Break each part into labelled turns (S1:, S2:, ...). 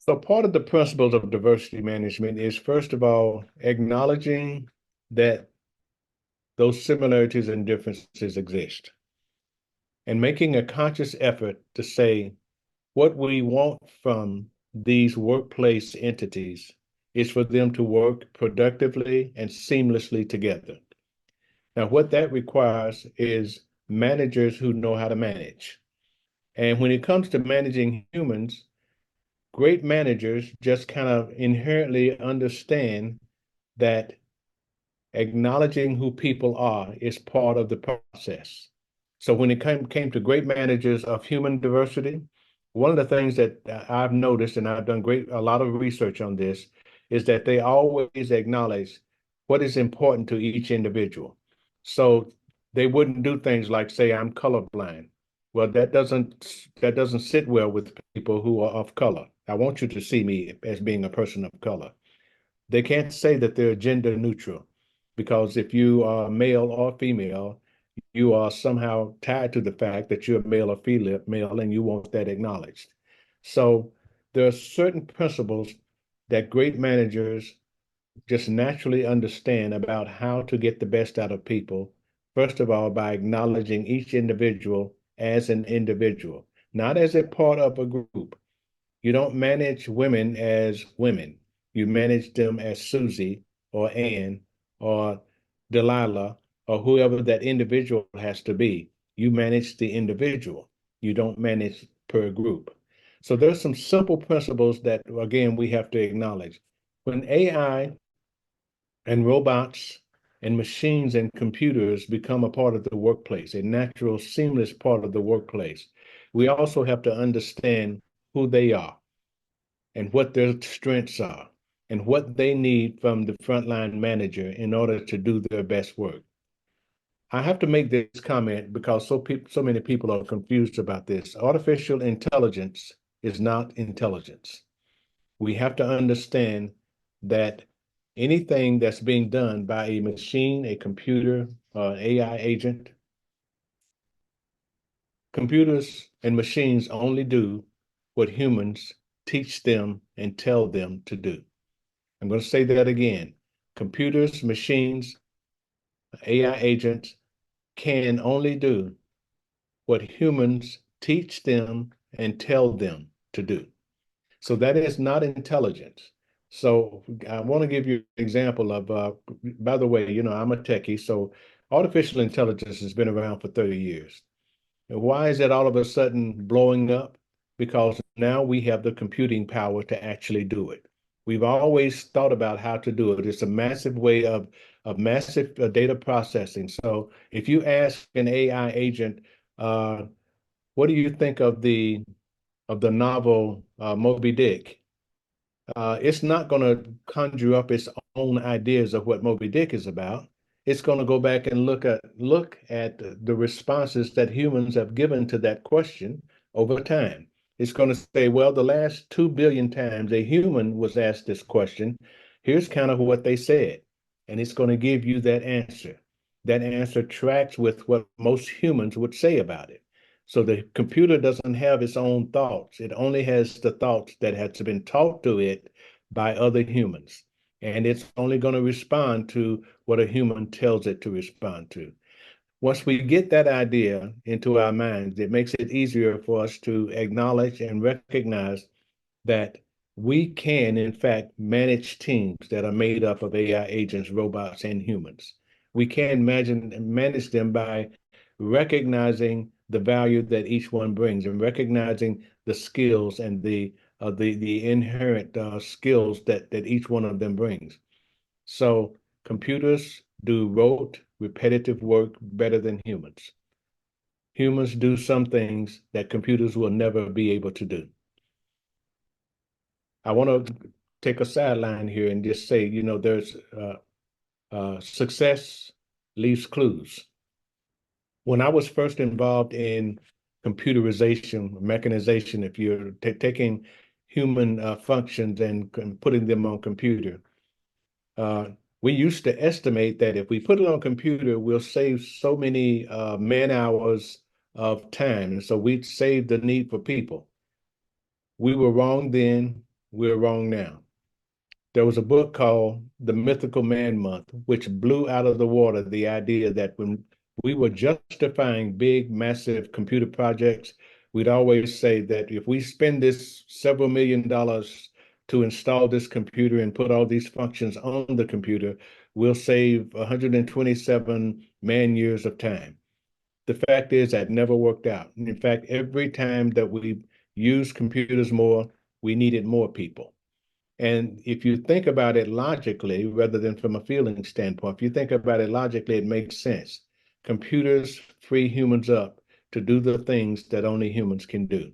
S1: So part of the principles of diversity management is, first of all, acknowledging that those similarities and differences exist and making a conscious effort to say what we want from these workplace entities is for them to work productively and seamlessly together. Now, what that requires is managers who know how to manage. And when it comes to managing humans, great managers just kind of inherently understand that acknowledging who people are is part of the process. So when it came to great managers of human diversity, one of the things that I've noticed, and I've done a lot of research on this, is that they always acknowledge what is important to each individual. So they wouldn't do things like say, I'm colorblind. Well, that doesn't sit well with people who are of color. I want you to see me as being a person of color. They can't say that they're gender neutral because if you are male or female, you are somehow tied to the fact that you're male or female and you want that acknowledged. So there are certain principles that great managers just naturally understand about how to get the best out of people. First of all, by acknowledging each individual as an individual, not as a part of a group. You don't manage women as women. You manage them as Susie or Ann or Delilah or whoever that individual has to be. You manage the individual. You don't manage per group. So there's some simple principles that, again, we have to acknowledge. When AI and robots and machines and computers become a part of the workplace, a natural, seamless part of the workplace, we also have to understand who they are and what their strengths are and what they need from the frontline manager in order to do their best work. I have to make this comment because so many people are confused about this. Artificial intelligence is not intelligence. We have to understand that anything that's being done by a machine, a computer, or an AI agent, computers and machines only do what humans teach them and tell them to do. I'm going to say that again. Computers, machines, AI agents can only do what humans teach them and tell them to do. So that is not intelligence. So I want to give you an example of, by the way, I'm a techie, so artificial intelligence has been around for 30 years. And why is it all of a sudden blowing up? Because now we have the computing power to actually do it. We've always thought about how to do it. It's a massive way of massive data processing. So if you ask an AI agent, uh, what do you think of the novel Moby Dick? It's not going to conjure up its own ideas of what Moby Dick is about. It's going to go back and look at the responses that humans have given to that question over time. It's going to say, well, the last 2 billion times a human was asked this question, here's kind of what they said. And it's going to give you that answer. That answer tracks with what most humans would say about it. So the computer doesn't have its own thoughts. It only has the thoughts that has been taught to it by other humans. And it's only going to respond to what a human tells it to respond to. Once we get that idea into our minds, it makes it easier for us to acknowledge and recognize that we can, in fact, manage teams that are made up of AI agents, robots, and humans. We can manage them by recognizing the value that each one brings and recognizing the skills and the inherent skills that each one of them brings. So computers do rote, repetitive work better than humans. Humans do some things that computers will never be able to do. I want to take a sideline here and just say, there's success leaves clues. When I was first involved in computerization, mechanization, if you're taking human functions and putting them on computer, uh, we used to estimate that if we put it on computer, we'll save so many man hours of time. And so we'd save the need for people. We were wrong then, we're wrong now. There was a book called The Mythical Man Month, which blew out of the water the idea that when we were justifying big, massive computer projects, we'd always say that if we spend this several $1 million to install this computer and put all these functions on the computer, we'll save 127 man years of time. The fact is that never worked out. In fact, every time that we used computers more, we needed more people. And if you think about it logically, rather than from a feeling standpoint, if you think about it logically, it makes sense. Computers free humans up to do the things that only humans can do.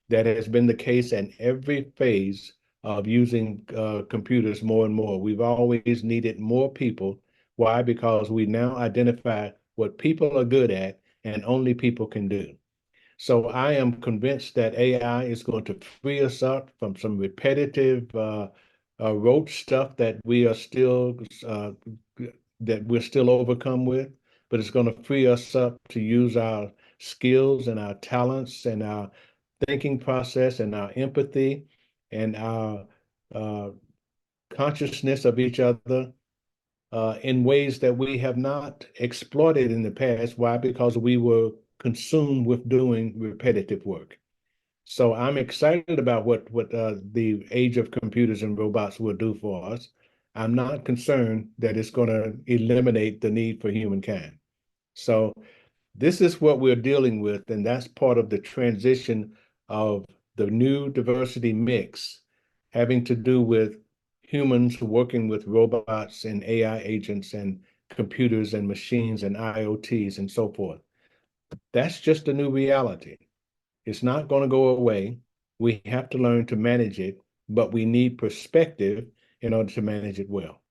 S1: That has been the case in every phase of using computers more and more. We've always needed more people. Why? Because we now identify what people are good at and only people can do. So I am convinced that AI is going to free us up from some repetitive rote stuff that we are still that we're still overcome with, but it's going to free us up to use our skills and our talents and our thinking process and our empathy and our uh, consciousness of each other in ways that we have not exploited in the past. Why? Because we were consumed with doing repetitive work. So I'm excited about what the age of computers and robots will do for us. I'm not concerned that it's going to eliminate the need for humankind. So this is what we're dealing with, and that's part of the transition of the new diversity mix having to do with humans working with robots and AI agents and computers and machines and IoTs and so forth. That's just a new reality. It's not going to go away. We have to learn to manage it, but we need perspective in order to manage it well.